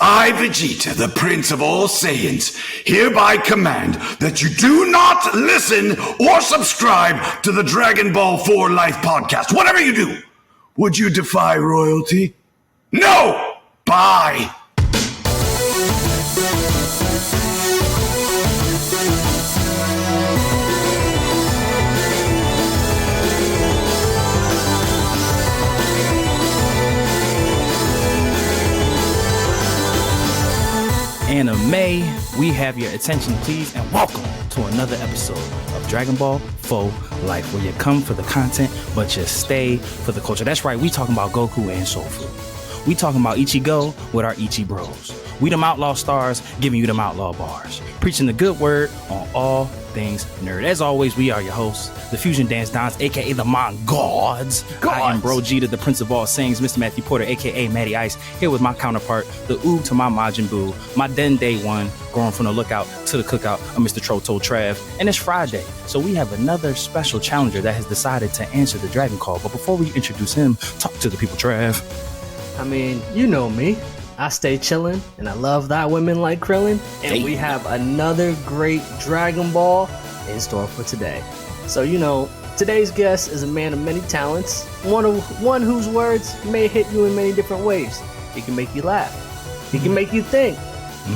I, Vegeta, the Prince of all Saiyans, hereby command that you do not listen or subscribe to the Dragon Ball 4 Life podcast. Whatever you do, would you defy royalty? No! Bye! Anime, we have your attention, please, and welcome to another episode of Dragon Ball 4 Life, where you come for the content, but you stay for the culture. That's right, we talking about Goku and Soul Food. We talking about Ichigo with our Ichi Bros. We them outlaw stars, giving you them outlaw bars, preaching the good word on all things nerd. As always, we are your hosts, the Fusion Dance Dons, aka the Mongods. I am Bro Jeeta, the Prince of all Sayings, Mr. Matthew Porter, aka Matty Ice, here with my counterpart, the Oob to my Majin Buu, my Den Day One, going from the lookout to the cookout of Mr. Troto Trav. And it's Friday, so we have another special challenger that has decided to answer the Dragoncall. But before we introduce him, talk to the people, Trav. I mean, you know me. I stay chillin', and I love that women like Krillin. And we have another great Dragon Ball in store for today. So, you know, today's guest is a man of many talents, one whose words may hit you in many different ways. He can make you laugh. He can make you think.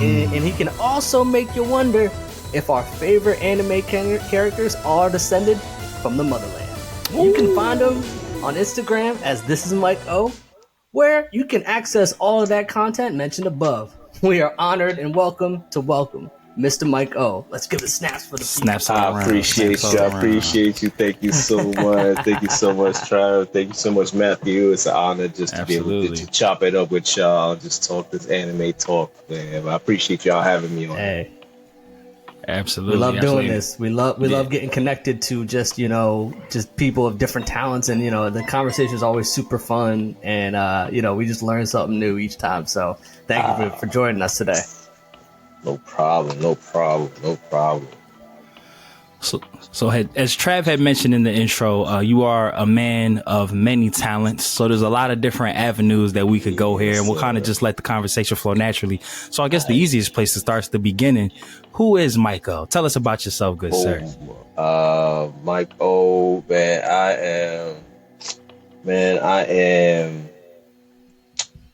And he can also make you wonder if our favorite anime characters are descended from the motherland. You can find him on Instagram as This Is Mike O, where you can access all of that content mentioned above. We are honored and welcome Mr. Mike O. Let's give it snaps for the snaps. I appreciate you. I appreciate you. Thank you so much. Thank you so much, Trav. Thank you so much, Matthew. It's an honor just to be able to chop it up with y'all, just talk this anime talk, man. I appreciate y'all having me on. Hey. Absolutely. We love doing this. We love getting connected to just people of different talents, and the conversation is always super fun, and we just learn something new each time. So thank you for joining us today. No problem. So as Trav had mentioned in the intro, you are a man of many talents. So there's a lot of different avenues that we could go here, and we'll kind of just let the conversation flow naturally. So I guess the easiest place to start is the beginning. Who is Mike O? Tell us about yourself, good sir. Mike O, I am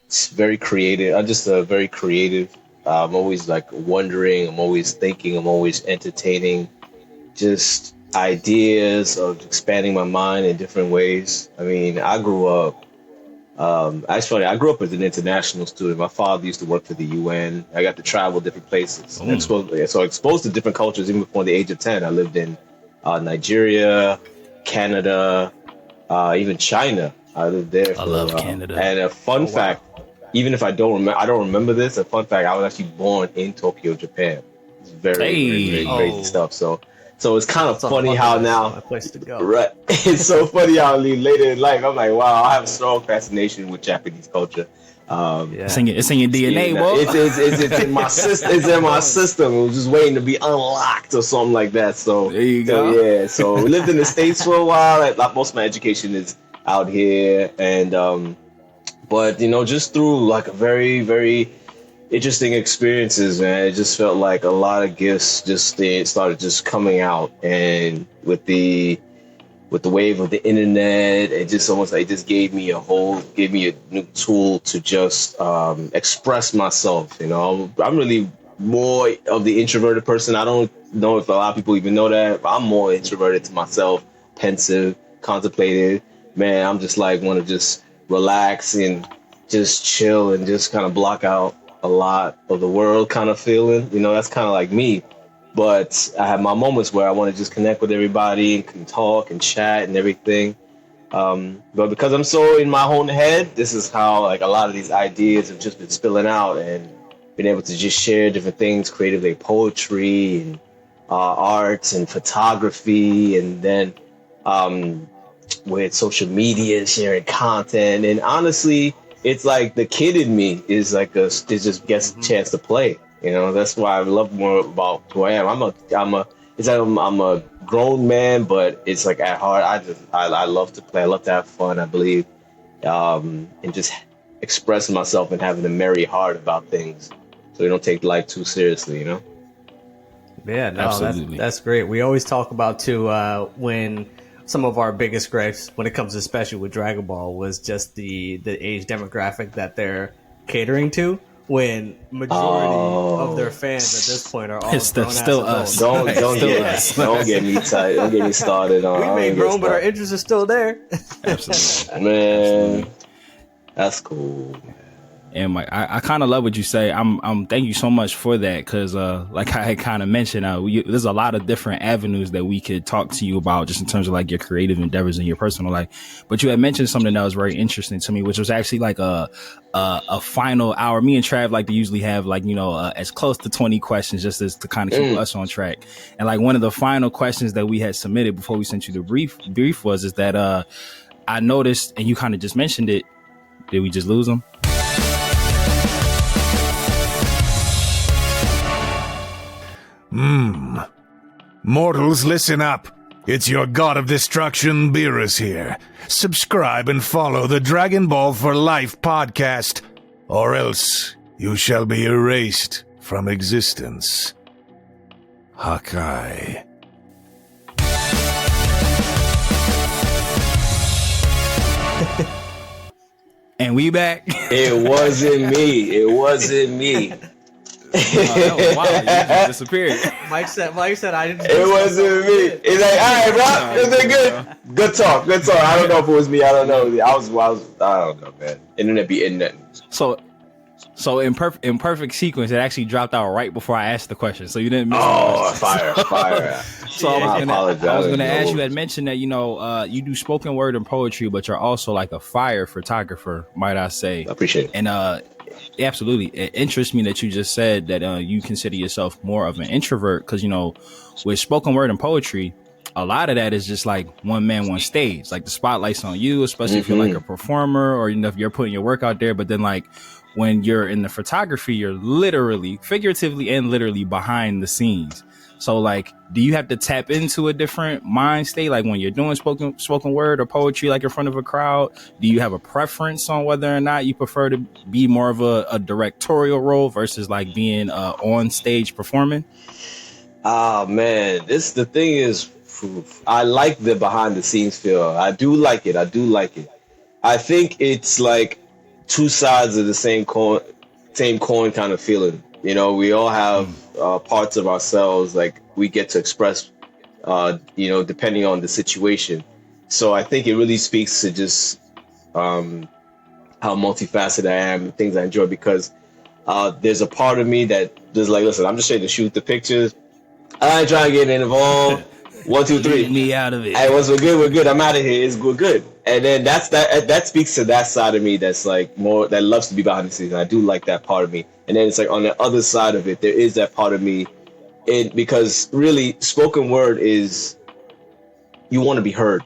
very creative. I'm just a very creative. I'm always wondering. I'm always thinking. I'm always entertaining. Just ideas of expanding my mind in different ways. I mean, I grew up. I grew up as an international student. My father used to work for the UN. I got to travel different places. Exposed to different cultures even before the age of 10. I lived in Nigeria, Canada, even China. I lived there. I love Canada. And a fun fact, even if I don't remember this. A fun fact: I was actually born in Tokyo, Japan. It's very crazy stuff. So it's kind of funny how now, a place to go. Right? It's so funny how later in life I'm like, wow, I have a strong fascination with Japanese culture. It's in your DNA, bro. It's in my system. It's in my system. It was just waiting to be unlocked or something like that. So there you go. Yeah. So we lived in the States for a while. Most of my education is out here, and but just through a very, very interesting experiences, man. It just felt like a lot of gifts started just coming out, and with the wave of the internet, it just almost gave me a new tool to just express myself. I'm really more of the introverted person. I don't know if a lot of people even know that, but I'm more introverted to myself, pensive, contemplative. Man, I'm just want to just relax and just chill and just kind of block out a lot of the world kind of feeling. That's kind of like me. But I have my moments where I want to just connect with everybody and can talk and chat and everything. But because I'm so in my own head, this is how a lot of these ideas have just been spilling out, and been able to just share different things creatively, poetry and arts and photography, and then with social media, sharing content. And honestly, it's the kid in me is just gets a chance to play. That's why I love more about who I am. I'm a grown man, but it's at heart, I love to play. I love to have fun, I believe. And just expressing myself and having a merry heart about things, so we don't take life too seriously, you know? Yeah, no, Absolutely. that's great. We always talk about too when some of our biggest gripes when it comes, especially with Dragon Ball, was just the age demographic that they're catering to. When majority of their fans at this point are all It's grown still ass us. adults. Don't get me tight. Don't get me started on. We may grown, but our interests are still there. Absolutely. Man, that's cool. And Mike, I kind of love what you say. I'm thank you so much for that, because like I had kind of mentioned, there's a lot of different avenues that we could talk to you about, just in terms of like your creative endeavors and your personal life. But you had mentioned something that was very interesting to me, which was actually like a final hour. Me and Trav like to usually have like, as close to 20 questions, just as to kind of keep us on track. And like one of the final questions that we had submitted before we sent you the brief is that I noticed, and you kind of just mentioned it. Did we just lose them? Mortals, listen up. It's your god of destruction, Beerus here. Subscribe and follow the Dragon Ball for Life podcast, or else you shall be erased from existence. Hakai. And we back. It wasn't me. It wasn't me. That was wild. You just disappeared. Mike said, I didn't. It wasn't me. He's like, all right, bro, is it good? Good talk. I don't know if it was me. I don't know. I don't know, man. Internet be internet. So in perfect sequence, it actually dropped out right before I asked the question. So you didn't miss fire. So I was gonna ask, you had mentioned that, you do spoken word and poetry, but you're also like a fire photographer, might I say. I appreciate it. And absolutely. It interests me that you just said that you consider yourself more of an introvert, because, with spoken word and poetry, a lot of that is just like one man, one stage. Like the spotlight's on you, especially if you're like a performer, or if you're putting your work out there. But then like when you're in the photography, you're literally, figuratively and literally behind the scenes. So like, do you have to tap into a different mind state? Like when you're doing spoken word or poetry, like in front of a crowd, do you have a preference on whether or not you prefer to be more of a directorial role versus like being on stage performing? Man, the thing is, I like the behind the scenes feel. I do like it. I think it's like two sides of the same coin kind of feeling. We all have parts of ourselves like we get to express, depending on the situation. So I think it really speaks to just how multifaceted I am and things I enjoy, because there's a part of me that just like, listen, I'm just trying to shoot the pictures. I ain't trying to get involved. 1, 2, 3. Get me out of it. Hey, we're good. I'm out of here. We're good. And then that speaks to that side of me that's like more, that loves to be behind the scenes. And I do like that part of me. And then it's like on the other side of it, there is that part of me, because really spoken word is, you want to be heard.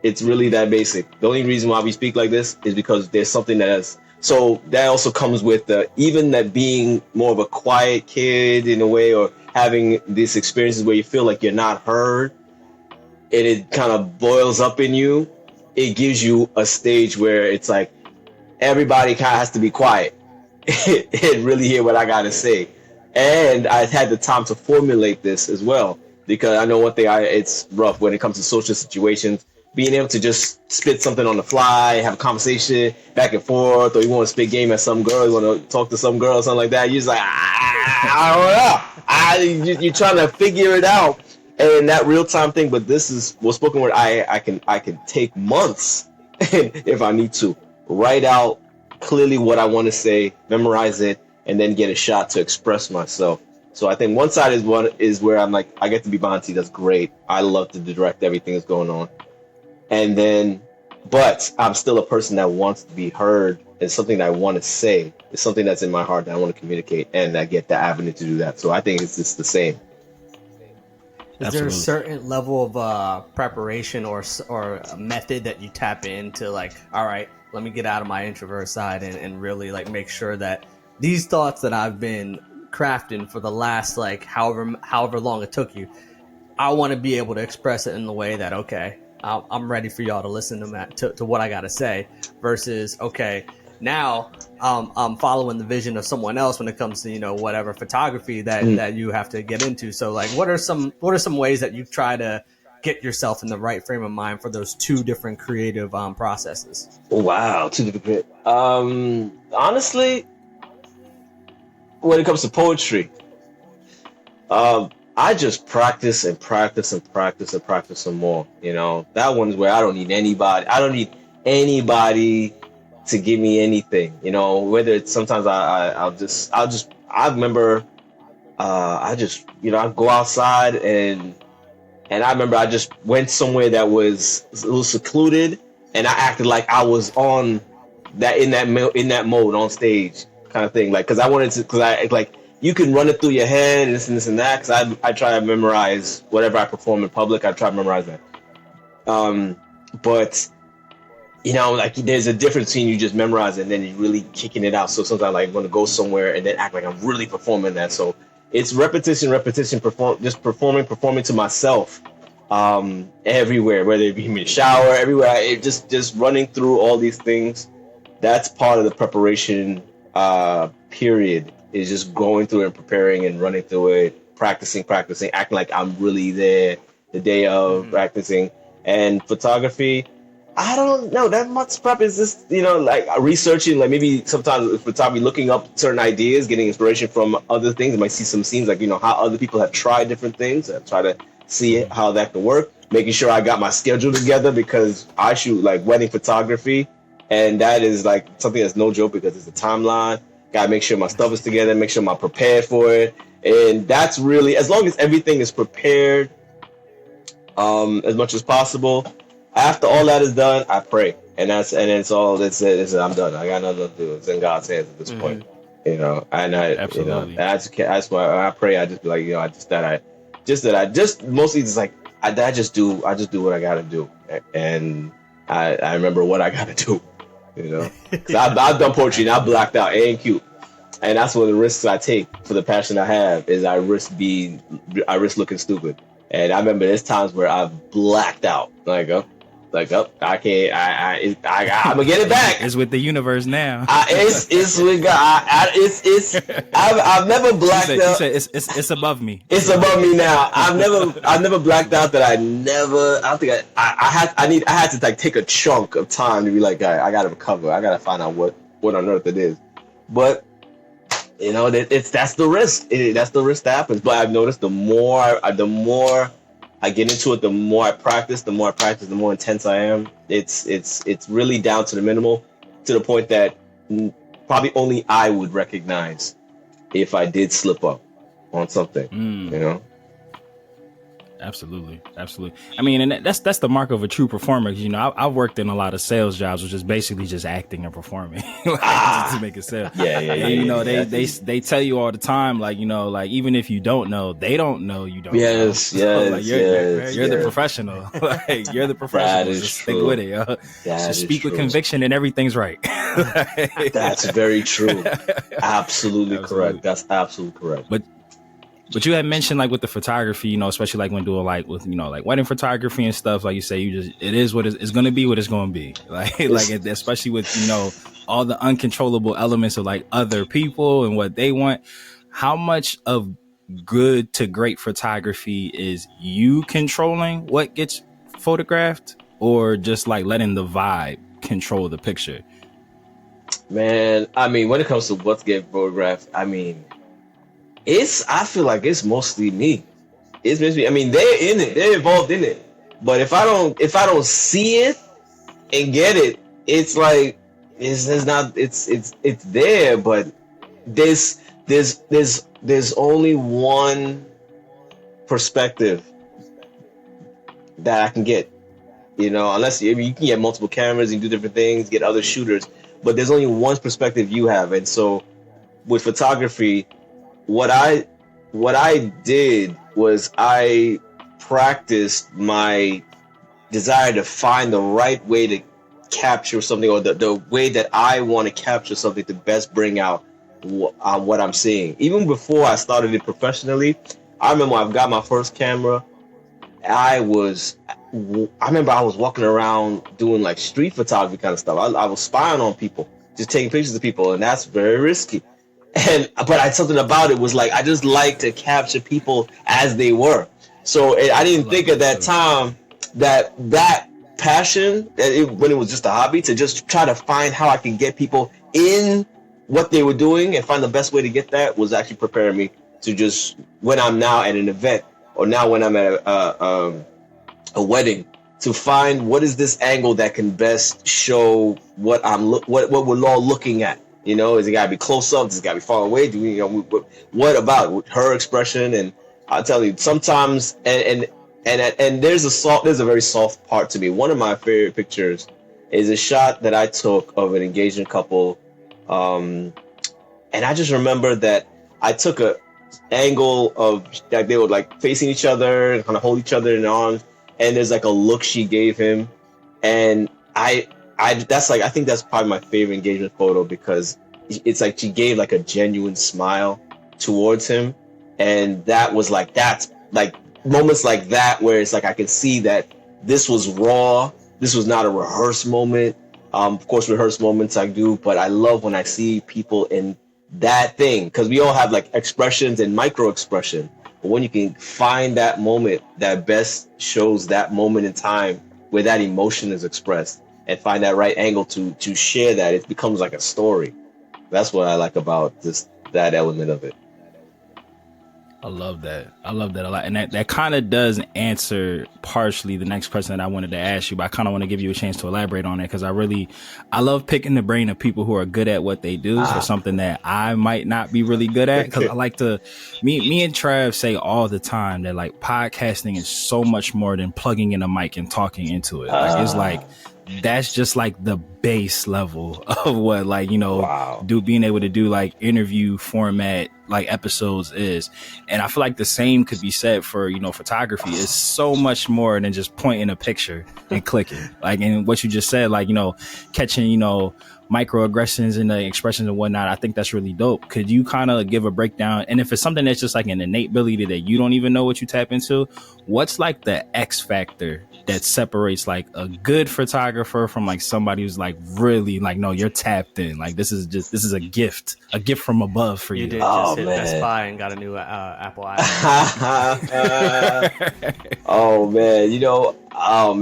It's really that basic. The only reason why we speak like this is because there's something so that also comes with even that being more of a quiet kid in a way, or having these experiences where you feel like you're not heard, and it kind of boils up in you. It gives you a stage where it's like everybody kind of has to be quiet and really hear what I got to say. And I had the time to formulate this as well, because I know one thing, it's rough when it comes to social situations. Being able to just spit something on the fly, have a conversation back and forth, or you want to spit game at some girl, you want to talk to some girl or something like that. You're just like, I don't know. You're trying to figure it out, and that real time thing. But this is spoken word. I can take months if I need to write out clearly what I want to say, memorize it, and then get a shot to express myself. So I think one side is where I'm like, I get to be behind the scenes. That's great. I love to direct everything that's going on. And then, but I'm still a person that wants to be heard. It's something that I want to say. It's something that's in my heart that I want to communicate, and I get the avenue to do that. So I think it's just the same. Is there a certain level of preparation or a method that you tap into, like, all right, let me get out of my introvert side and really like make sure that these thoughts that I've been crafting for the last like however long it took you, I want to be able to express it in the way that, okay, I'm ready for y'all to listen to what I got to say, versus, okay, now I'm following the vision of someone else when it comes to, you know, whatever photography that you have to get into. So like, what are some ways that you try to get yourself in the right frame of mind for those two different creative processes? Wow, two different. Honestly, when it comes to poetry, I just practice and practice and practice and practice some more. You know, that one's where I don't need anybody. I don't need anybody to give me anything. You know, whether it's sometimes I remember, I just, you know, I go outside and I remember I just went somewhere that was a little secluded, and I acted like I was on that in that mode on stage kind of thing. Like, because I wanted to, because I like. You can run it through your head and this and that, because I try to memorize whatever I perform in public. I try to memorize that. But, you know, like there's a difference between you just memorizing and then you really kicking it out. So sometimes I like want to go somewhere and then act like I'm really performing that. So it's repetition, performing to myself everywhere, whether it be in the shower, everywhere. It just running through all these things. That's part of the preparation period. Is just going through and preparing and running through it, practicing, acting like I'm really there the day of practicing. And photography, I don't know, that much prep is just, you know, like researching, like maybe sometimes with photography, looking up certain ideas, getting inspiration from other things. You might see some scenes, like, you know, how other people have tried different things. I try to see how that can work, making sure I got my schedule together, because I shoot like wedding photography. And that is like something that's no joke, because it's a timeline. Gotta make sure my stuff is together, make sure I'm prepared for it. And that's really, as long as everything is prepared as much as possible, after all that is done, I pray. And it's all, that's it. I'm done. I got nothing to do. It's in God's hands at this point. You know, and Absolutely. you know, that's why I pray. I just be like, you know, I just mostly just like, I just do what I gotta do. And I remember what I gotta do. You know, because I've done poetry and I blacked out. It ain't cute, and that's one of the risks I take for the passion I have. Is I risk looking stupid. And I remember there's times where I've blacked out. I can't. I'm gonna get it back. It's with the universe now. It's with God. I've never blacked out. You said it's above me. It's above me now. I've never blacked out. I don't think I had to like take a chunk of time to be like, I gotta recover. I gotta find out what on earth it is. But you know, that's the risk. That's the risk that happens. But I've noticed the more I get into it, the more I practice, the more intense I am. It's really down to the minimal, to the point that probably only I would recognize if I did slip up on something, you know? Absolutely. I mean, and that's the mark of a true performer. You know, I've worked in a lot of sales jobs, which is basically just acting and performing just to make a sale. Yeah. You know, they tell you all the time, like, you know, like even if you don't know, they don't know you don't. Yes, know. yes, Like, you're the professional. Like, you're the professional. That is just true. stick with it, yo. Just speak with conviction, and everything's right. That's very true. Absolutely correct. That's absolutely correct. But you had mentioned, like, with the photography, you know, especially like when doing like with, you know, like wedding photography and stuff, like you say, it is what it's going to be, what it's going to be. Like especially with, you know, all the uncontrollable elements of like other people and what they want. How much of good to great photography is you controlling what gets photographed, or just like letting the vibe control the picture? Man, I mean, when it comes to what's getting photographed, I mean, I feel like it's mostly me. It's mostly me. I mean, they're in it. They're involved in it. But if I don't see it and get it, it's like it's there. But there's only one perspective that I can get. You know, unless you can get multiple cameras and do different things, get other shooters. But there's only one perspective you have, and so with photography, what I did was I practiced my desire to find the right way to capture something, or the way that I want to capture something to best bring out what I'm seeing. Even before I started it professionally, I remember when I got my first camera, I remember I was walking around doing like street photography kind of stuff. I was spying on people. just taking pictures of people, and that's very risky. But something about it was like I just like to capture people as they were. So I didn't think at that time that passion, when it was just a hobby, to just try to find how I can get people in what they were doing and find the best way to get that was actually preparing me to just, when I'm now at an event or now when I'm at a wedding, to find what is this angle that can best show what we're all looking at. You know, is it gotta be close up? Does it gotta be far away? What about her expression? And I'll tell you, sometimes and there's a very soft part to me. One of my favorite pictures is a shot that I took of an engagement couple, and I just remember that I took a angle of like they were like facing each other and kind of hold each other in arms, and there's like a look she gave him, and I think that's probably my favorite engagement photo because it's like she gave like a genuine smile towards him, and that was like that's like moments like that where it's like I can see that this was raw. This was not a rehearsed moment. Of course, rehearsed moments I do, but I love when I see people in that thing because we all have like expressions and micro expression. But when you can find that moment that best shows that moment in time where that emotion is expressed and find that right angle to share that, it becomes like a story. That's what I like about that element of it. I love that. I love that a lot. And that kind of does answer partially the next question that I wanted to ask you, but I kind of want to give you a chance to elaborate on it because I love picking the brain of people who are good at what they do for something that I might not be really good at. Because I like to, me and Trav say all the time that like podcasting is so much more than plugging in a mic and talking into it. Like it's like, that's just like the base level of what like, you know, being able to do like interview format, like episodes is. And I feel like the same could be said for, you know, photography. It's so much more than just pointing a picture and clicking. Like, and what you just said, like, you know, catching, you know, microaggressions and the expressions and whatnot. I think that's really dope. Could you kind of give a breakdown? And if it's something that's just like an innate ability that you don't even know what you tap into, what's like the X factor that separates like a good photographer from like somebody who's like really like, no, you're tapped in. Like this is a gift from above for you. You did just hit Best Buy and got a new Apple iPhone. Oh man, you know, I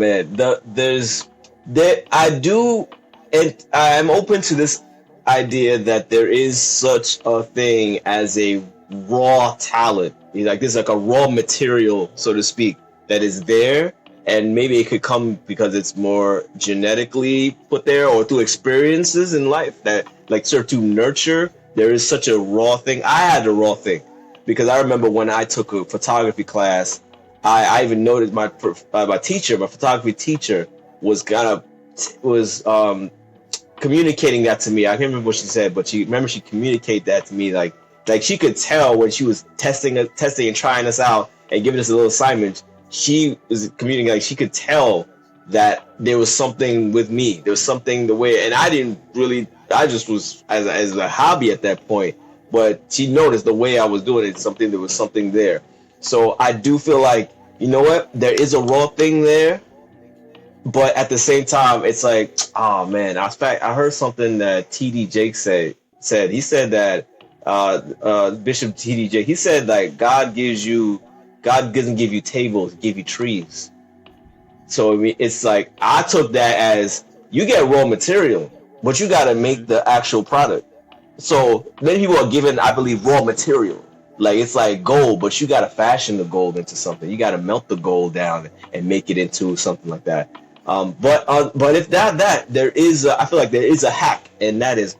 do, and I'm open to this idea that there is such a thing as a raw talent. Like there's like a raw material, so to speak, that is there. And maybe it could come because it's more genetically put there or through experiences in life that like sort of to nurture. There is such a raw thing. I had a raw thing because I remember when I took a photography class, I even noticed my photography teacher was communicating that to me. I can't remember what she said, but she communicated that to me. Like she could tell when she was testing and trying us out and giving us a little assignment. She was communicating, like she could tell that there was something with me. There was something the way, and I just was as a hobby at that point. But she noticed the way I was doing it, there was something there. So I do feel like, you know what, there is a raw thing there, but at the same time, it's like, oh man, I heard something that TD Jake said. He said that Bishop TD Jake, he said like God doesn't give you tables, give you trees. So I mean, it's like I took that as you get raw material, but you got to make the actual product. So many people are given, I believe, raw material. Like it's like gold, but you got to fashion the gold into something. You got to melt the gold down and make it into something like that. But if there is, I feel like there is a hack, and that is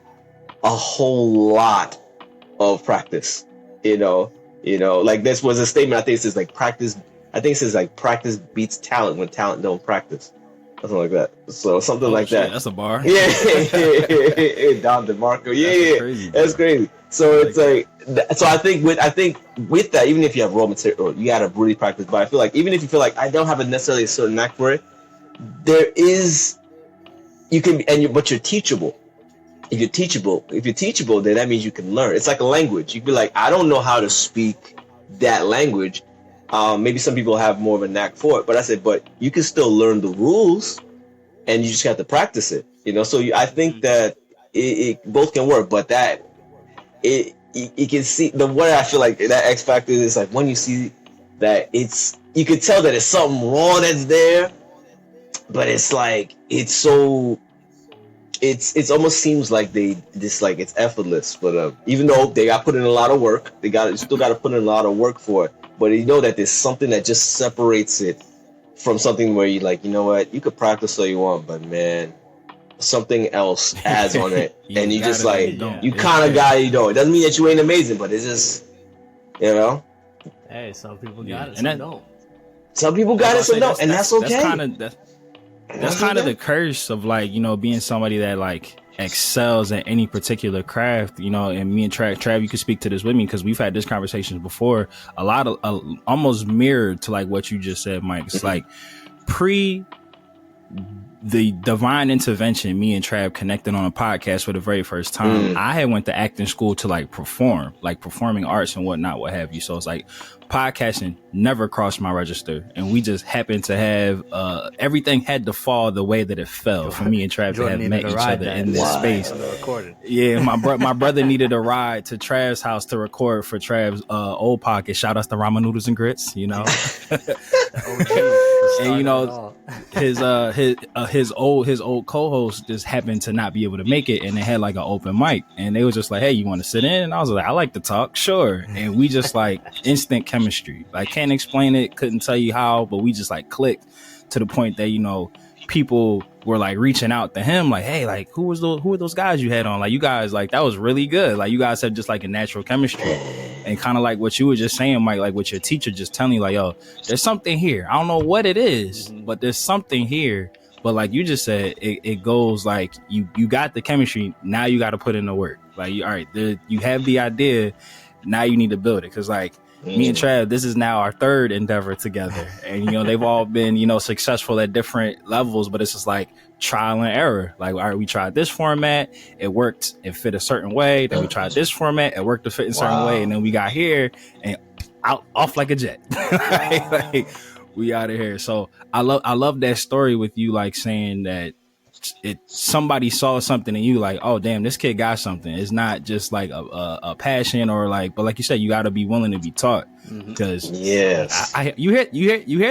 a whole lot of practice. You know, like this was a statement. I think it says like practice. I think it says like practice beats talent when talent don't practice. Something like that. So something like that. That's a bar. Yeah. Don DeMarco. Yeah. That's crazy. So it's like, so I think with that, even if you have raw material, you gotta really practice. But I feel like even if you feel like I don't have necessarily a certain knack for it, but you're teachable. If you're teachable, then that means you can learn. It's like a language. You'd be like, I don't know how to speak that language. Maybe some people have more of a knack for it, but you can still learn the rules, and you just have to practice it. So I think that it both can work, but that you can see the way I feel like that X factor is like when you see that you could tell that it's something raw that's there, but it's like it's almost seems like it's effortless, but even though they got put in a lot of work, still got to put in a lot of work for it, but you know that there's something that just separates it from something where you like, you know what, you could practice all you want, but man, something else adds on it. And you just like, you kind of got it, it doesn't mean that you ain't amazing, but it's just, Hey, some people got it, some don't. Some people got it, some don't, and that's okay. That's kind of the curse of like, being somebody that like excels at any particular craft, and me and Trav, you can speak to this with me because we've had this conversation before. A lot of almost mirrored to like what you just said, Mike. It's like pre the divine intervention, me and Trav connected on a podcast for the very first time. I had went to acting school to like perform, like performing arts and whatnot, what have you. So it's like podcasting never crossed my register, and we just happened to have everything had to fall the way that it fell for me and Trav to have met each other in this space. Yeah, my brother needed a ride to Trav's house to record for Trav's old podcast. Shout outs to Ramen Noodles and Grits, and his old co-host just happened to not be able to make it, and they had like an open mic, and they was just like, hey, you want to sit in? And I was like, I like to talk, sure. And we just like instant chemistry. Like, can't explain it, couldn't tell you how, but we just like clicked to the point that people were like reaching out to him like, hey, like who were those guys you had on? Like, you guys, like, that was really good. Like, you guys had just like a natural chemistry. And kind of like what you were just saying, Mike, like with your teacher just telling you like, yo, there's something here. I don't know what it is, but there's something here. But like you just said, it goes like you got the chemistry. Now you got to put in the work. Like, all right, you have the idea. Now you need to build it. Cause like me and Trav, this is now our third endeavor together. And, they've all been, successful at different levels, but it's just like trial and error. Like, all right, we tried this format. It worked. It fit a certain way. Then we tried this format. It worked to fit in a certain way. And then we got here and off like a jet. like, we out of here. So I love that story with you, like saying that somebody saw something in you, like, oh damn, this kid got something. It's not just like a passion or like, but like you said, you got to be willing to be taught. Because you hear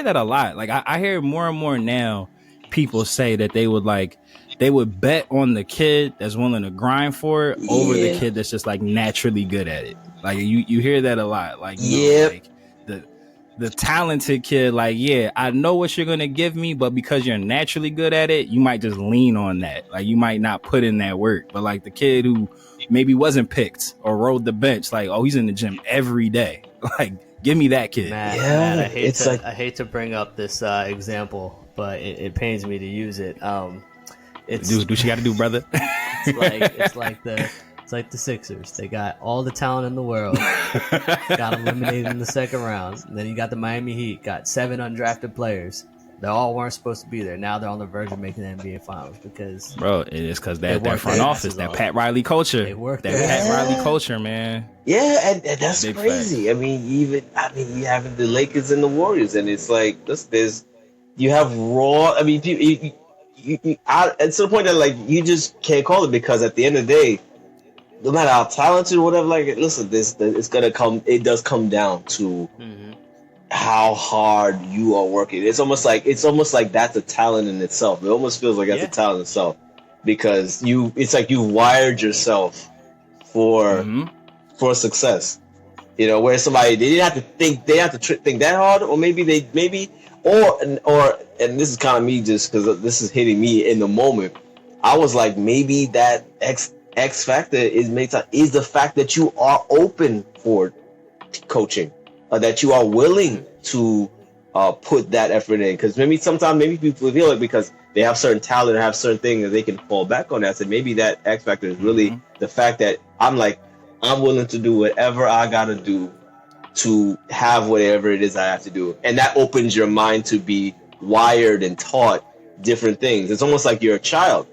that a lot. Like I hear more and more now people say that they would bet on the kid that's willing to grind for it over the kid that's just like naturally good at it. Like you hear that a lot. Like, like the talented kid, like, yeah, I know what you're going to give me, but because you're naturally good at it, you might just lean on that. Like, you might not put in that work. But like the kid who maybe wasn't picked or rode the bench, like, oh, he's in the gym every day. Like, give me that kid. Man, I hate to bring up this example, but it pains me to use it. It's do what you got to do, brother. It's like the Sixers. They got all the talent in the world. Got eliminated in the second round. And then you got the Miami Heat. Got 7 undrafted players. They all weren't supposed to be there. Now they're on the verge of making the NBA Finals because... Bro, it is because that front office, that Pat Riley culture. They work Pat Riley culture, man. Yeah, and that's big crazy. Fact. You have the Lakers and the Warriors, and it's like, you have raw... I mean, it's to the point that, like, you just can't call it because at the end of the day, no matter how talented or whatever, like, listen, it does come down to how hard you are working. It's almost like that's a talent in itself. It almost feels like that's a talent in itself because it's like you wired yourself for success. Where somebody, they didn't have to think that hard, or maybe and this is kind of me just because this is hitting me in the moment. I was like, maybe that X factor is the fact that you are open for coaching, that you are willing to put that effort in. Because sometimes people feel it because they have certain talent or have certain things that they can fall back on. So maybe that X factor is really the fact that I'm willing to do whatever I gotta do to have whatever it is I have to do, and that opens your mind to be wired and taught different things. It's almost like you're a child.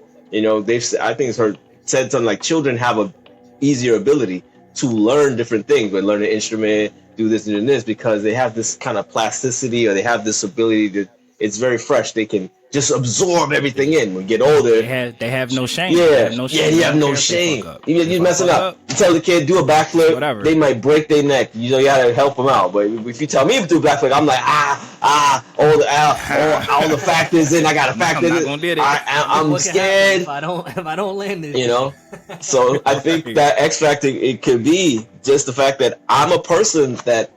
Said something like children have a easier ability to learn different things, but learn an instrument, do this and this, because they have this kind of plasticity or they have this ability that it's very fresh. They can just absorb everything in. When you get older, they have no shame. Yeah, You have no shame. You're messing up. You tell the kid do a backflip, whatever. They might break their neck. You gotta help them out. But if you tell me to do a backflip, I'm like all the factors in. I gotta factor in. I'm scared if I don't land it. You know. So I think that X factor, it could be just the fact that I'm a person that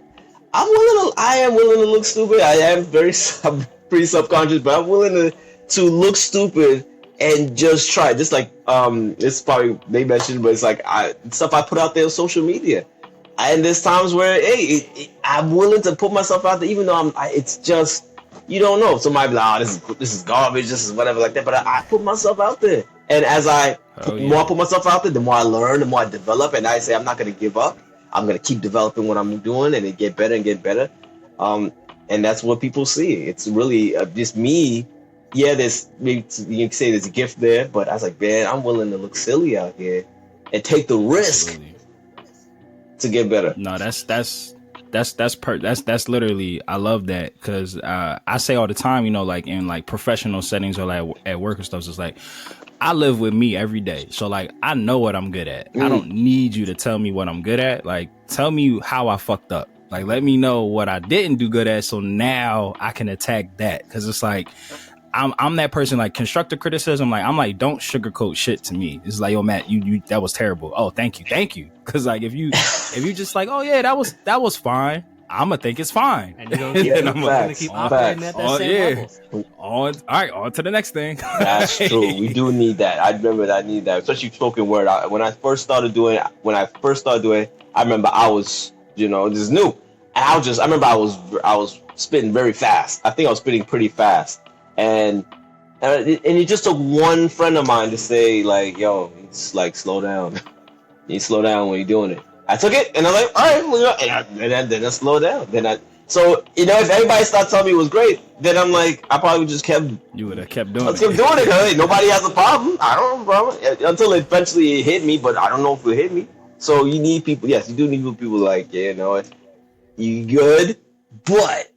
I am willing to look stupid. I am pretty subconscious, but I'm willing to look stupid and just try. Just like it's probably they mentioned, but it's like stuff I put out there on social media. And there's times where I'm willing to put myself out there, even though it's just you don't know. Somebody be like, this is garbage, this is whatever like that. But I put myself out there, and as more I put myself out there, the more I learn, the more I develop, and I say I'm not going to give up. I'm going to keep developing what I'm doing, and it get better and get better. And that's what people see. It's really just me. Yeah, you can say there's a gift there, but I was like, man, I'm willing to look silly out here and take the risk to get better. No, that's literally, I love that, because I say all the time, you know, like in like professional settings or like at work and stuff, so it's like I live with me every day, so like I know what I'm good at. I don't need you to tell me what I'm good at. Like, tell me how I fucked up. Like, let me know what I didn't do good at, so now I can attack that. Because it's like I'm that person, like constructive criticism. Like, I'm like, don't sugarcoat shit to me. It's like, yo, Matt, you that was terrible. Oh, thank you. Because like if you just like, oh yeah, that was fine, I'm gonna think it's fine. And you're gonna keep operating at that same level. All right, on to the next thing. That's true. We do need that. I remember that I need that, especially spoken word. When I first started doing it, I remember I was, just new. And I remember I was spitting very fast. I think I was spitting pretty fast. And it just took one friend of mine to say, like, yo, it's like, slow down. You need to slow down when you're doing it. I took it, and I'm like, all right, well, and then I slow down. So if everybody started telling me it was great, then I'm like, I probably just kept. You would have kept doing it. Kept doing it. Hey, nobody has a problem. I don't have a problem until eventually it hit me, but I don't know if it hit me. So you need people. Yes, you do need people like, you good, but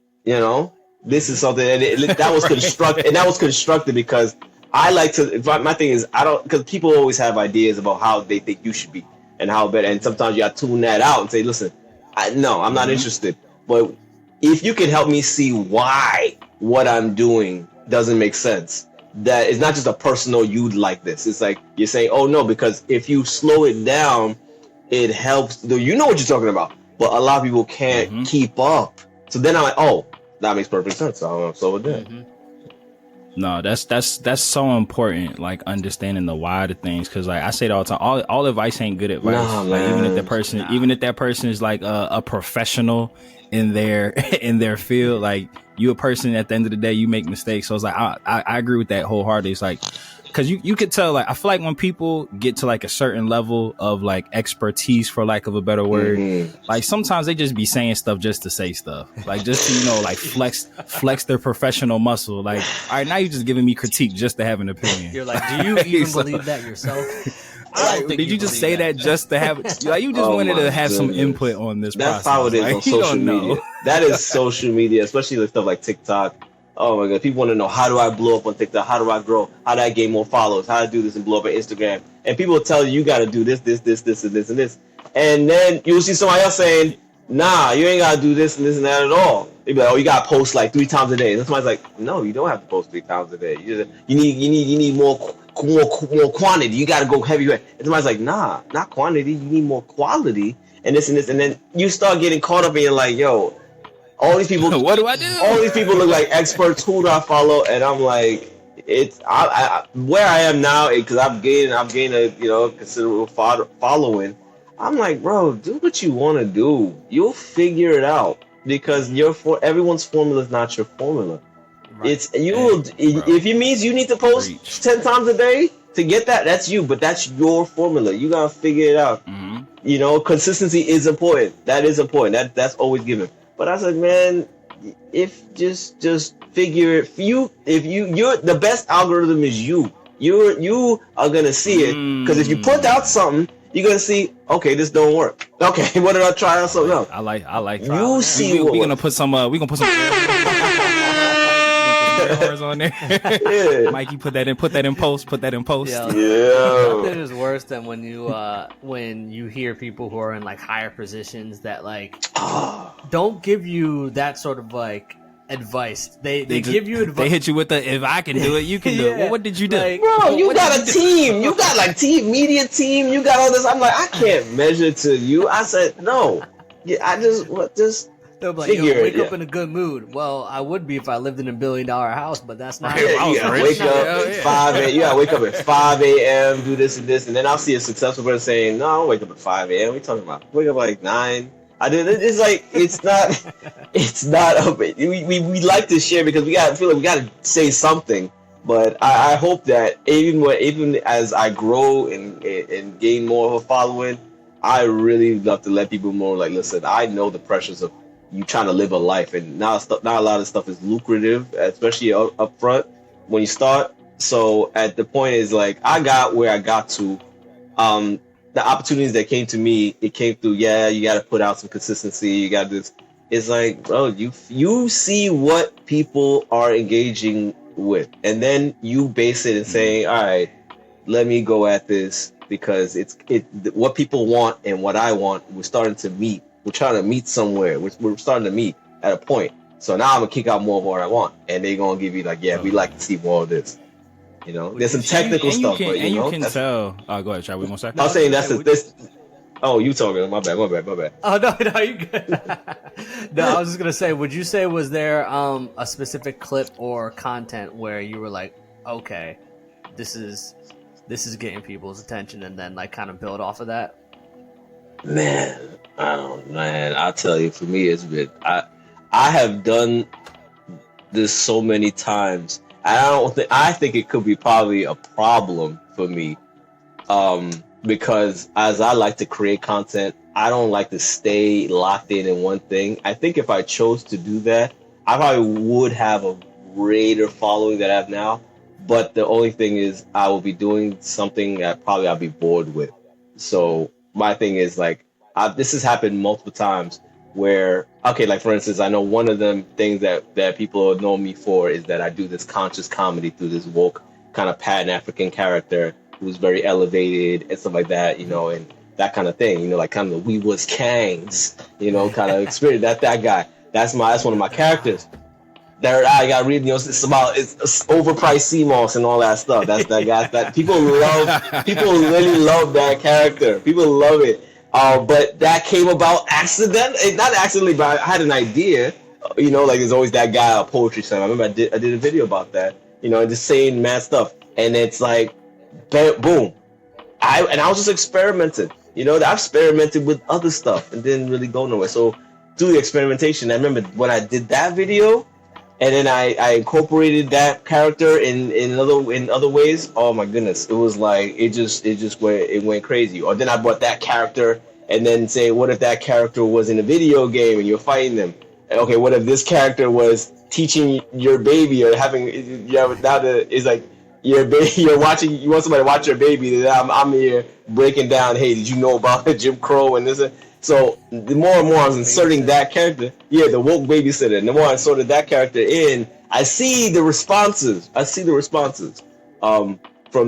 this is something, and that was constructed, and that was constructed because I like to. My thing is, because people always have ideas about how they think you should be and how better, and sometimes you got to tune that out and say, listen, I'm not interested. But if you can help me see why what I'm doing doesn't make sense, that it's not just a personal you'd like this. It's like you're saying, oh no, because if you slow it down, it helps. You know what you're talking about, but a lot of people can't keep up. So then I'm like, oh, that makes perfect sense. So I'm slow it down. No, that's so important. Like understanding the why of things, because like I say it all the time, all advice ain't good advice. Nah, like man. even if that person is like a professional in their field, like you a person at the end of the day, you make mistakes. So it's like I agree with that wholeheartedly. It's like, because you could tell, like I feel like when people get to like a certain level of like expertise, for lack of a better word, like sometimes they just be saying stuff just to say stuff, like just to like flex their professional muscle. Like, all right, now you're just giving me critique just to have an opinion. You're like, do you even believe that yourself? Did you just say that just to have like you just wanted to have some input on this That's process? How it is like, on social media. That is social media, especially with stuff like TikTok. Oh my God, people want to know, how do I blow up on TikTok? How do I grow? How do I gain more followers? How do I do this and blow up on Instagram? And people will tell you got to do this, and this. And then you'll see somebody else saying, nah, you ain't got to do this and that at all. They'll be like, oh, you got to post like 3 times a day. And somebody's like, no, you don't have to post 3 times a day. You need more quantity. You got to go heavyweight. And somebody's like, nah, not quantity. You need more quality. And this. And then you start getting caught up and you're like, yo, all these people. What do I do? All these people look like experts. Who do I follow? And I'm like, I where I am now, because I've gained a considerable following. I'm like, bro, do what you want to do. You'll figure it out, because everyone's formula is not your formula. Right. If it means you need to post 10 times a day to get that, that's you. But that's your formula. You gotta figure it out. Consistency is important. That is important. That's always given. But I said, man, if just figure it. If you're the best algorithm is you. You are gonna see it, because if you put out something, you're gonna see, okay, this don't work. Okay, what did I try out something else? I like. You see, we're gonna put some. We're gonna put some. bars on there. Yeah. Mikey, put that in post. Put that in post. Yeah. Yeah. Nothing is worse than when you hear people who are in like higher positions that like don't give you that sort of like advice. They give you advice. They hit you with the if I can do it, you can do it. Well, what did you do? Like, Bro, you what got did a team. You got like media team. You got all this. I'm like, I can't measure to you. I said, no. Yeah, I just They'll be like, figure yo, wake it, up in a good mood. Well, I would be if I lived in $1 billion house, but that's not. Yeah, you gotta wake up at 5 a.m. You gotta wake up at 5 a.m. Do this and this, and then I'll see a successful person saying, "No, I don't wake up at 5 a.m. What are you talking about? Wake up like 9." I do. It's like it's not open. We like to share because feel like we gotta say something. But I hope that even as I grow and gain more of a following, I really love to let people know, like, listen, I know the pressures of you trying to live a life, and not a lot of stuff is lucrative, especially up front when you start. So at the point is like, I got where I got to. The opportunities that came to me, it came through. Yeah, you got to put out some consistency. You got this. It's like, bro, you see what people are engaging with, and then you base it and saying, all right, let me go at this because it's what people want and what I want. We're starting to meet. We're trying to meet somewhere. We're starting to meet at a point. So now I'm gonna kick out more of what I want, and they're gonna give you like, yeah, we like to see more of this. You know, there's some technical stuff, but you know, you can tell. Go ahead, Chad. We gonna say? I'm saying this. Oh, you talking? My bad. Oh no, you good. No, I was just gonna say, would you say was there a specific clip or content where you were like, okay, this is getting people's attention, and then like kind of build off of that? Man, I'll tell you, for me, it's been I have done this so many times. I think it could be probably a problem for me, because as I like to create content, I don't like to stay locked in one thing. I think if I chose to do that, I probably would have a greater following that I have now. But the only thing is, I will be doing something that probably I'll be bored with. So my thing is like, this has happened multiple times where, okay, like for instance, I know one of them things that people know me for is that I do this conscious comedy through this woke kind of Pan-African character who's very elevated and stuff like that, you know, and that kind of thing, you know, like kind of the We Was Kangs, you know, kind of experience. That guy. That's one of my characters. There, I got reading, you know, it's overpriced sea moss and all that stuff. That's that guy. That people really love that character. People love it. But that came about not accidentally, but I had an idea. You know, like there's always that guy at Poetry Slam. I remember I did a video about that. You know, just saying mad stuff, and it's like, boom. I was just experimenting. You know, I've experimented with other stuff and didn't really go nowhere. So through the experimentation, I remember when I did that video, and then I incorporated that character in other ways. Oh my goodness, it was like it went crazy. Or then I brought that character and then say, what if that character was in a video game and you're fighting them? Okay, what if this character was teaching your baby or having it's like your baby, you want somebody to watch your baby, then I'm here breaking down, hey, did you know about Jim Crow and this? So the more and more I was inserting that character, the woke babysitter, and the more I inserted that character in, I see the responses from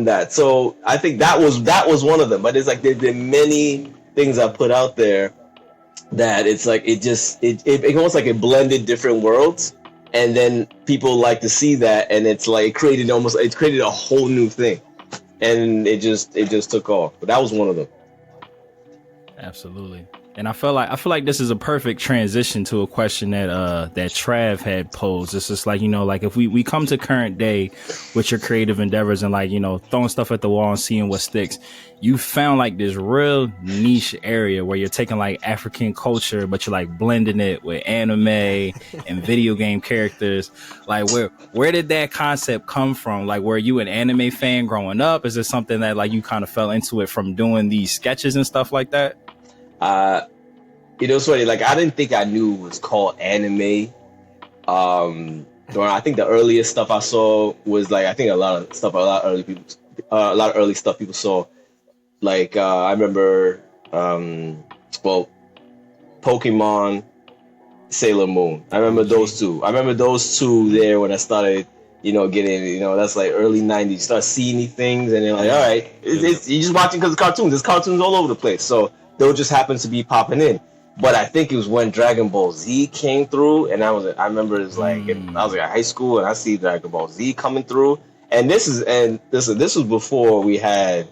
that. So I think that was one of them. But it's like there are many things I put out there that it's like it almost like it blended different worlds, and then people like to see that, and it's like it created a whole new thing, and it just took off. But that was one of them. Absolutely. And I feel like this is a perfect transition to a question that Trav had posed. It's just like, you know, like if we come to current day with your creative endeavors and like, you know, throwing stuff at the wall and seeing what sticks, you found like this real niche area where you're taking like African culture, but you're like blending it with anime and video game characters. Like where did that concept come from? Like, were you an anime fan growing up? Is it something that like you kind of fell into it from doing these sketches and stuff like that? You know, it's funny. Like, I didn't think I knew it was called anime. I think the earliest stuff I saw was like, I think a lot of early stuff people saw. Like, I remember, Pokemon, Sailor Moon. I remember those two. There when I started getting, that's like early 90s. You start seeing these things and you're like, all right, you're just watching because of cartoons. There's cartoons all over the place. So those just happens to be popping in. But I think it was when Dragon Ball Z came through, and I remember it was like, I was like in high school, and I see Dragon Ball Z coming through. And this was before we had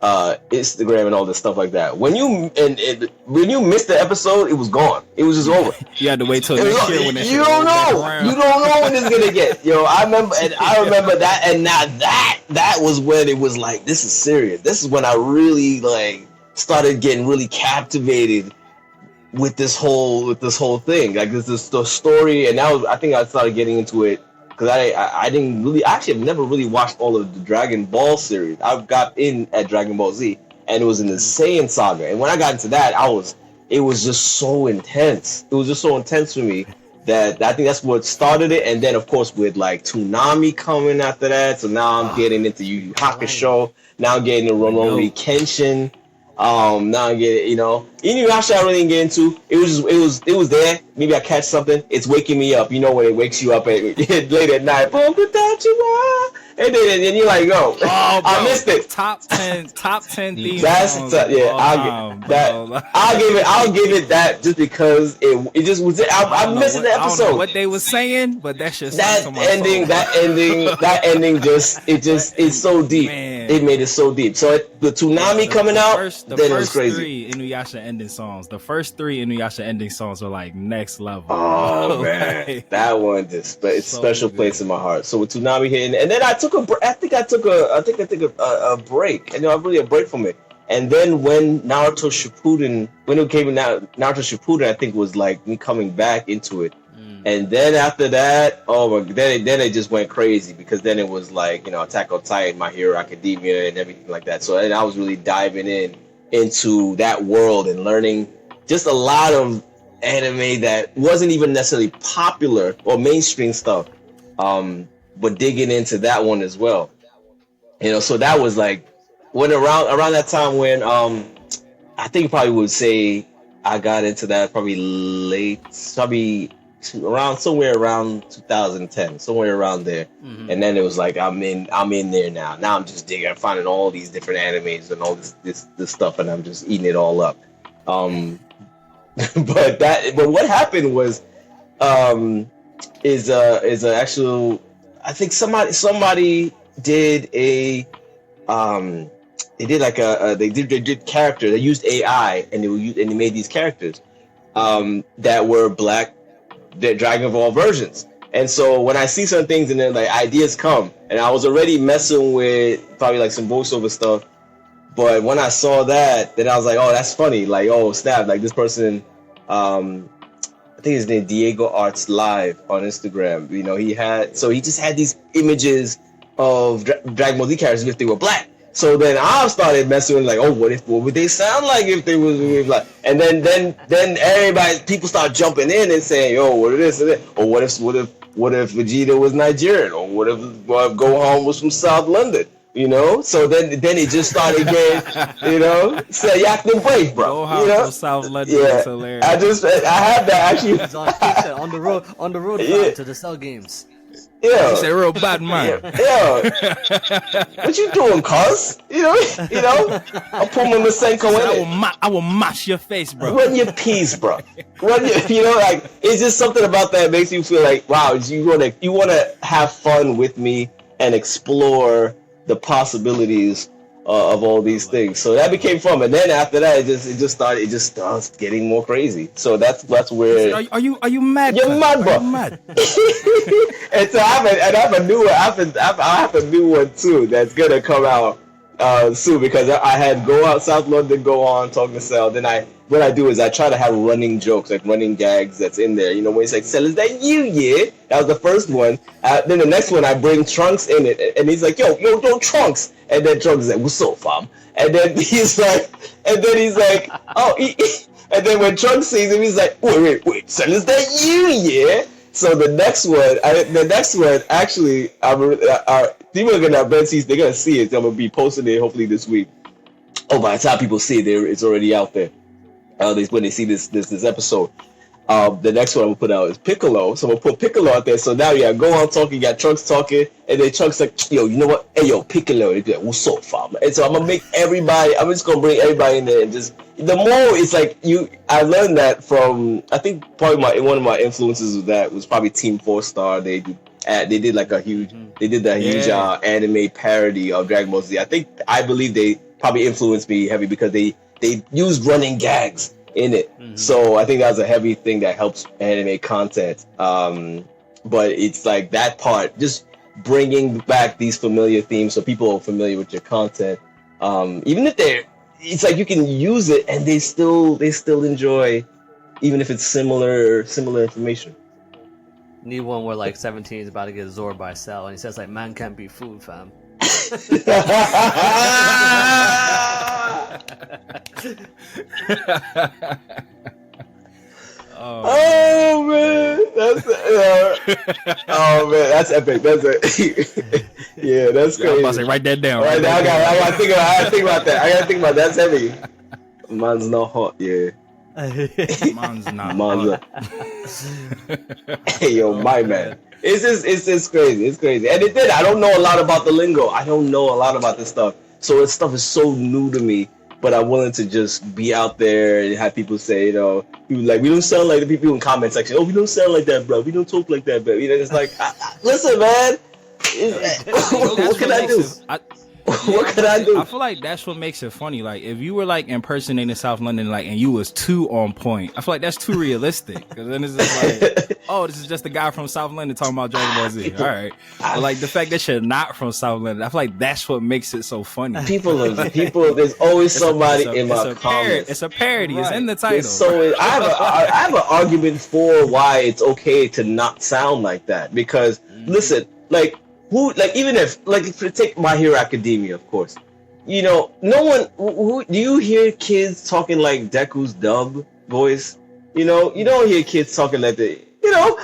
Instagram and all this stuff like that. When you missed the episode, it was gone. It was just over. You had to wait till next year when you don't know. You don't know when it's gonna get. I remember that, and now that was when it was like, this is serious. This is when I really like started getting really captivated with this whole thing. Like this is the story, and now I think I started getting into it. Because I didn't really, actually, I've never really watched all of the Dragon Ball series. I got in at Dragon Ball Z, and it was in the Saiyan saga. And when I got into that, it was just so intense. It was just so intense for me that I think that's what started it. And then, of course, with like Toonami coming after that, so now I'm getting into Yu Yu Hakusho. Now I'm getting into Rurouni Kenshin. Now I get it, Inuyasha I really didn't get into. It was there. Maybe I catch something. It's waking me up. When it wakes you up late at night. And then you're like, yo, I missed it. Top 10 theme That's songs. I'll give it that just because it just was. I'm missing the episode. I don't know what they was saying, but that shit. That ending it's so deep. Man. It made it so deep. So the Toonami coming out, then it was crazy. The first three Inuyasha ending songs were like next level. Oh man, that one it's so special good. Place in my heart. So with Toonami hitting, and then I took a break. Really a break from it. And then when Naruto Shippuden, I think was like me coming back into it. And then after that, then it just went crazy because then it was like, Attack on Titan, My Hero Academia, and everything like that. So then I was really diving into that world and learning just a lot of anime that wasn't even necessarily popular or mainstream stuff, but digging into that one as well. So that was like when around that time when I think you probably would say I got into that probably somewhere around 2010, somewhere around there. And then it was like I'm in there now. Now I'm just digging, I'm finding all these different animes and all this stuff, and I'm just eating it all up. But what happened was is a actual, I think somebody did they did character. They used AI and they made these characters that were black, the Dragon Ball versions. And so when I see some things and then like ideas come, and I was already messing with probably like some voiceover stuff, but when I saw that, then I was like, oh, that's funny. Like, oh snap! Like this person, I think his name Diego Arts Live on Instagram. He just had these images of Dragon Ball Z characters if they were black. So then I started messing with like, oh, what would they sound like if they was black? And then people start jumping in and saying, yo, what is this? Or what if Vegeta was Nigerian? Or what if Gohan was from South London? So then it just started getting, so you have to brave, bro. Gohan from South London is hilarious. I have that actually. on the road to the Cell Games. Yeah, he's a real bad man. Yeah, what you doing, cuz? I'll pull my Masenko in it. I will mash your face, bro. Run your piece, bro. It's just something about that makes you feel like, wow, you wanna have fun with me and explore the possibilities of all these things. So that became fun, and then after that, it just starts getting more crazy. So that's where. Are you mad? You're mad, bro. Mad? And so I have a new one. I have a new one too that's gonna come out soon because I had Go Out South London, Go On, Talking to Cell. Then what I do is I try to have running jokes, like running gags that's in there. When it's like, Cell, is that you? Yeah, that was the first one. Then the next one I bring Trunks in it, and he's like, yo, Trunks. And then Trunks is like, what's up, fam? And then he's like, oh, and then when Trunks sees him, he's like, wait, Cell, is that you? Yeah. So the next one, actually, people are gonna they're gonna see it. I'm gonna be posting it hopefully this week. Oh, by the time people see it, it's already out there. When they see this episode, The next one I'm gonna put out is Piccolo. So I'm gonna put Piccolo out there. So now you got Gohan talking, you got Trunks talking, and then Trunks like, yo, you know what? Hey, yo, Piccolo. He'd be like, what's up, fam? And so I'm gonna make everybody. I'm just gonna bring everybody in there and just. The more it's like I learned that from. I think probably one of my influences of that was probably Team 4-Star. They did like a huge. They did that huge anime parody of Dragon Ball Z. I believe they probably influenced me heavy because they used running gags in it. So I think that's a heavy thing that helps anime content. But it's like that part, just bringing back these familiar themes so people are familiar with your content. Even if it's like you can use it and they still enjoy, even if it's similar information. Need one where like 17 is about to get absorbed by Cell, and he says like, "Man can't be food, fam." Oh man, that's epic. That's yeah, that's crazy. I'm about to say, write that down. Right now, I gotta think about that. I gotta think about that. That's heavy. Man's not hot, yeah. Man's not hot. Hey, yo, my man. It's just crazy. It's crazy. And I don't know a lot about the lingo. I don't know a lot about this stuff. So this stuff is so new to me. But I'm willing to just be out there and have people say, you know, like, we don't sound like the people in comment section. Oh, we don't sound like that, bro. We don't talk like that, bro. You know, it's like, listen, man. What can I do? What can I do? I feel like that's what makes it funny. Like, if you were like impersonating South London, like, and you was too on point, I feel like that's too realistic. Because then it's just like, oh, this is just a guy from South London talking about Dragon Ball Z. All right, but like the fact that you're not from South London, I feel like that's what makes it so funny. People. There's always somebody in my comments. It's a parody. Right. It's in the title. So I have an argument for why it's okay to not sound like that. Because listen, like. Even if take My Hero Academia, of course, you know, no one who do you hear kids talking like Deku's dub voice? You know, you don't hear kids talking like that. You know,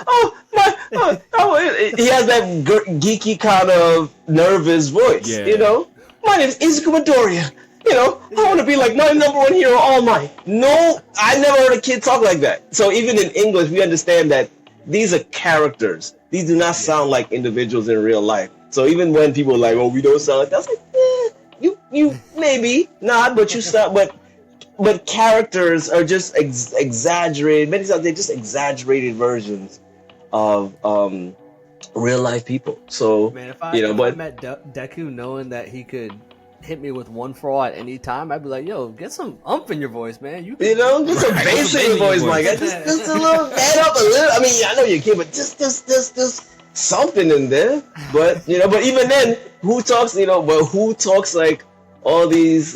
he has that geeky kind of nervous voice. Yeah. You know, my name is Izuku Midoriya. You know, I want to be like my number one hero, All Might. No, I never heard a kid talk like that. So even in English, we understand that these are characters. These do not sound like individuals in real life. So even when people are like, "Oh, we don't sound like that," I was like, you maybe not, but you sound, but characters are just exaggerated. Many times they're just exaggerated versions of real life people. So man, if I met Deku knowing that he could hit me with one for all at any time, I'd be like, yo, get some umph in your voice, man. You know, get some bass in your voice, like just a little add up a little. I mean, I know you're a kid, but just something in there. But you know, but even then, who talks? You know, but who talks like all these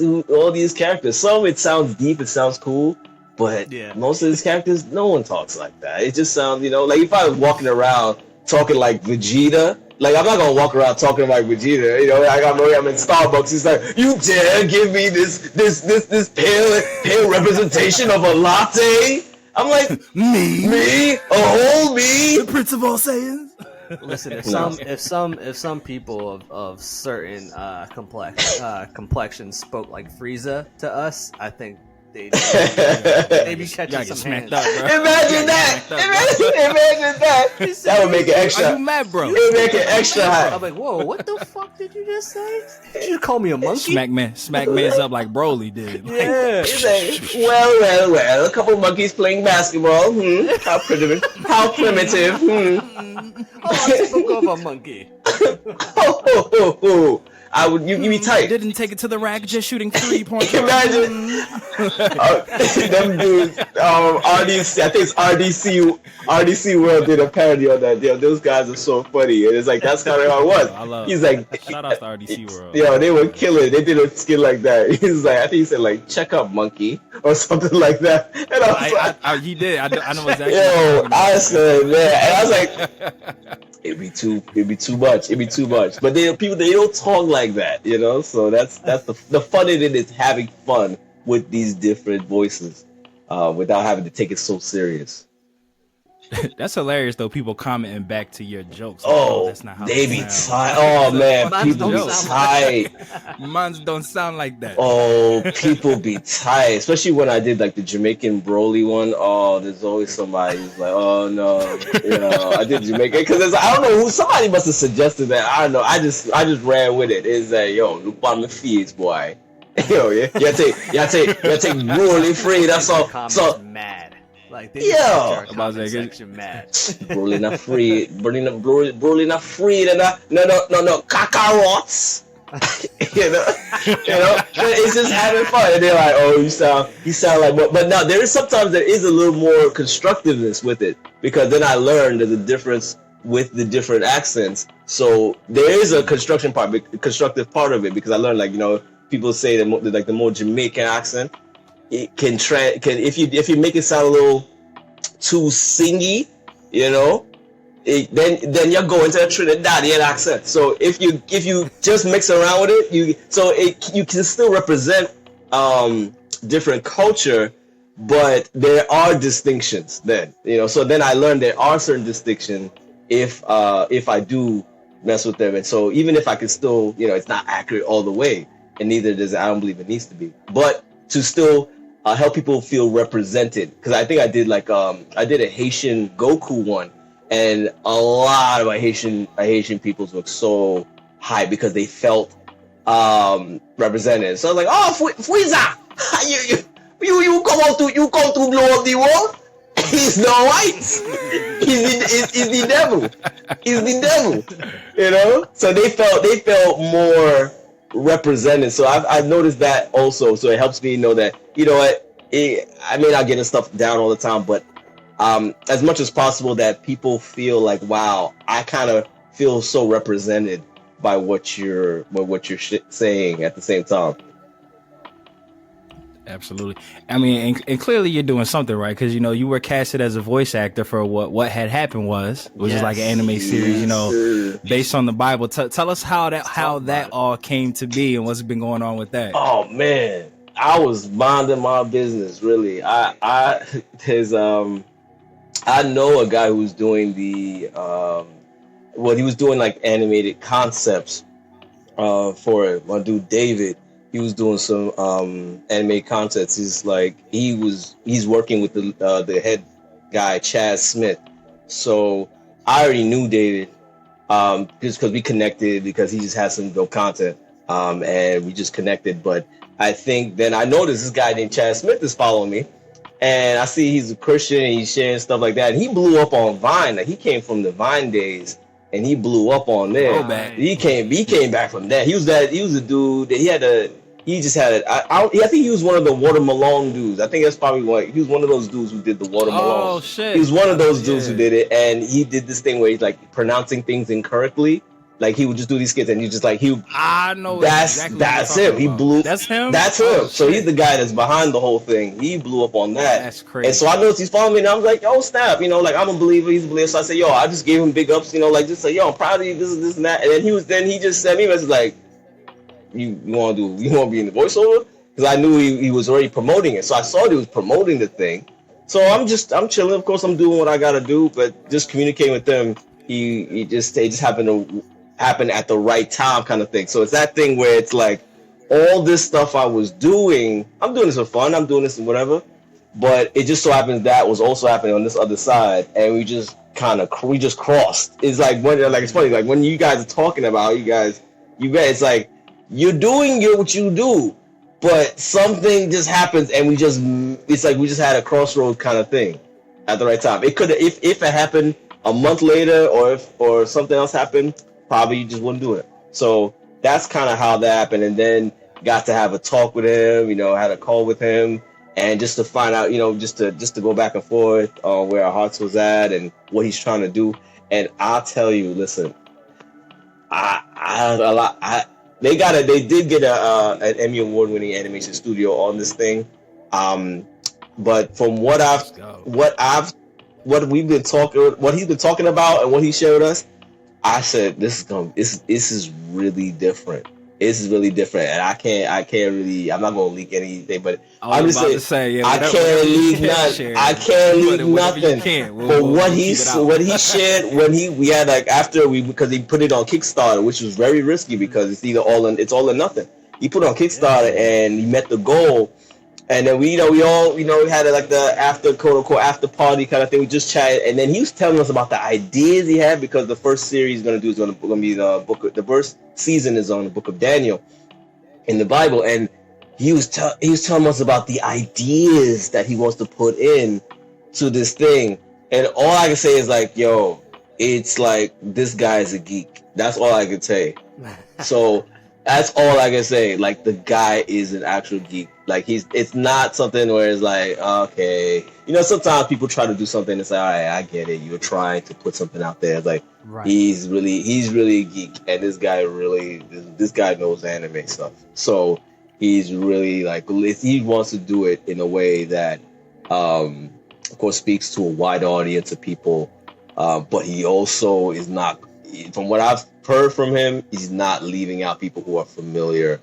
characters? Some it sounds deep, it sounds cool, but most of these characters, no one talks like that. It just sounds, you know, like if I was walking around talking like Vegeta. Like, I'm not gonna walk around talking like Vegeta. You know, I'm in Starbucks. He's like, you dare give me this pale representation of a latte? I'm like, me, a whole me, the Prince of all Saiyans. Listen, if some people of certain complexions spoke like Frieza to us, I think they'd be catching some hands. Up, bro. Imagine that. That would make it extra. Are you mad, bro? It would make it extra hot. I'm like, whoa, what the fuck did you just say? Did you call me a monkey? Smack man's up like Broly did. Like, yeah. He's like, well, a couple monkeys playing basketball. How primitive. Oh, I spoke of a monkey. I would you be tight. Didn't take it to the rack, just shooting 3-point. Imagine them dudes. RDC, I think it's RDC World did a parody on that. Yo, those guys are so funny. And it's like that's kind of how it was. He's like, shout out to RDC World. Yo, they were killing. They did a skit like that. He's like, I think he said like, check up, monkey, or something like that. And I was he did. I know exactly. Yo, I said, man, and I was like. It'd be too much. But they don't talk like that, you know. So that's the fun in it is having fun with these different voices, without having to take it so serious. That's hilarious though. People commenting back to your jokes. Oh, that's not how they it be sounds. tight. Oh man, Mine people don't be sound tight. Mine don't sound like that. Oh, people be tight, especially when I did like the Jamaican Broly one. Oh, there's always somebody who's like, "Oh no, I did Jamaican," because I don't know who. Somebody must have suggested that. I don't know. I just ran with it. It's like, yo, look on my face, boy. Yo, yeah, take Broly free. That's all. So mad. Like they yeah, about that section mad. Broly not free. Broly not free. No, kakarot's. It's just having fun, and they're like, "Oh, you sound like." But now there is sometimes there is a little more constructiveness with it, because then I learned there's a difference with the different accents. So there is a constructive part of it, because I learned, like, people say that like the more Jamaican accent, it can if you make it sound a little too singy, then you're going to a Trinidadian accent. So if you just mix around with it, you can still represent different culture, but there are distinctions then. So then I learned there are certain distinctions if I do mess with them, and so even if I can still, it's not accurate all the way, and neither does I don't believe it needs to be, but to still help people feel represented, because I think I did I did a Haitian Goku one, and a lot of my Haitian peoples were so high because they felt represented. So I was like, "Oh, Frieza, you come to blow up the world? He's no white. He's the devil. He's the devil." So they felt more represented. So I've noticed that also. So it helps me know that, I may not get this stuff down all the time, but as much as possible that people feel like, wow, I kind of feel so represented by what you're saying at the same time. Absolutely. I mean, and clearly you're doing something right, because you were casted as a voice actor for what had happened was like an anime series, based on the Bible. Tell us how that all came to be and what's been going on with that. Oh man, I was minding my business, really. I know a guy who's doing the he was doing like animated concepts for it. My dude David, he was doing some animated concepts. He's working with the head guy Chaz Smith. So I already knew David just because we connected, because he just had some dope content, and we just connected. But I think then I noticed this guy named Chaz Smith is following me, and I see he's a Christian and he's sharing stuff like that. And he blew up on Vine. Like, he came from the Vine days, and he blew up on there. He came back from that. He was a dude that I think he was one of the Watermelon dudes. I think that's probably why he was one of those dudes who did the Watermelon. Oh shit! He was one of those dudes who did it, and he did this thing where he's like pronouncing things incorrectly. Like, he would just do these skits, and he's just like, I know that's him. He blew. That's him. That's him. Oh, so he's the guy that's behind the whole thing. He blew up on that. That's crazy. And so I noticed he's following me, and I was like, yo, snap. Like, I'm a believer. He's a believer. So I said, yo, I just gave him big ups. Like, just say, yo, I'm proud of you. This and that. And then he just sent me a message like, you want to be in the voiceover? Because I knew he was already promoting it. So I saw that he was promoting the thing. So I'm chilling. Of course, I'm doing what I got to do, but just communicating with them. It just happened to happen at the right time, kind of thing. So it's that thing where it's like, all this stuff I was doing, I'm doing this for fun, I'm doing this and whatever, but it just so happens that was also happening on this other side, and we just crossed. It's like, it's funny, like when you guys are talking about it's like you're doing what you do, but something just happens, and it's like we just had a crossroad kind of thing at the right time. It could, if it happened a month later, or something else happened, probably you just wouldn't do it. So that's kind of how that happened. And then got to have a talk with him, had a call with him, and just to find out, just to go back and forth on where our hearts was at and what he's trying to do. And I'll tell you, listen, they did get an Emmy award-winning animation studio on this thing. But from what he's been talking about and what he shared with us, I said, this is really different. This is really different, and I can't really. I'm not gonna leak anything, but I was about to say, yeah, I can't leak nothing. I can't leak nothing. But what he shared when we had like after because he put it on Kickstarter, which was very risky because it's it's all or nothing. He put it on Kickstarter and he met the goal. And then we all we had like the after quote unquote after party kind of thing. We just chatted, and then he was telling us about the ideas he had because the first series he's gonna do is gonna be the first season is on the book of Daniel in the Bible, and he was telling us about the ideas that he wants to put in to this thing. And all I can say is like, yo, it's like this guy is a geek. That's all I can say. So that's all I can say. Like the guy is an actual geek. Like it's not something where it's like, okay, sometimes people try to do something and say, all right, I get it. You're trying to put something out there. It's like he's really a geek, and this guy knows anime stuff. So he's really like he wants to do it in a way that, of course, speaks to a wide audience of people. But he also is not, from what I've heard from him, he's not leaving out people who are familiar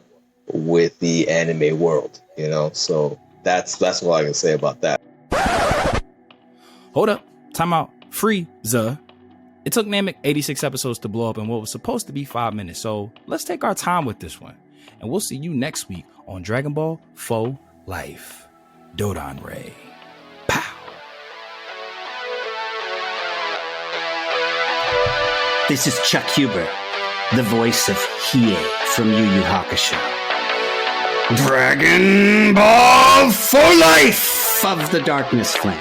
with the anime world, so that's all I can say about that. Hold up, time out. Frieza. It took Namek 86 episodes to blow up in what was supposed to be 5 minutes, so let's take our time with this one, and we'll see you next week on Dragon Ball Faux Life. Dodon Ray. Pow. This is Chuck Huber, the voice of Hiei from Yu Yu Hakusho. Dragon Ball for life! Of the Darkness Flame.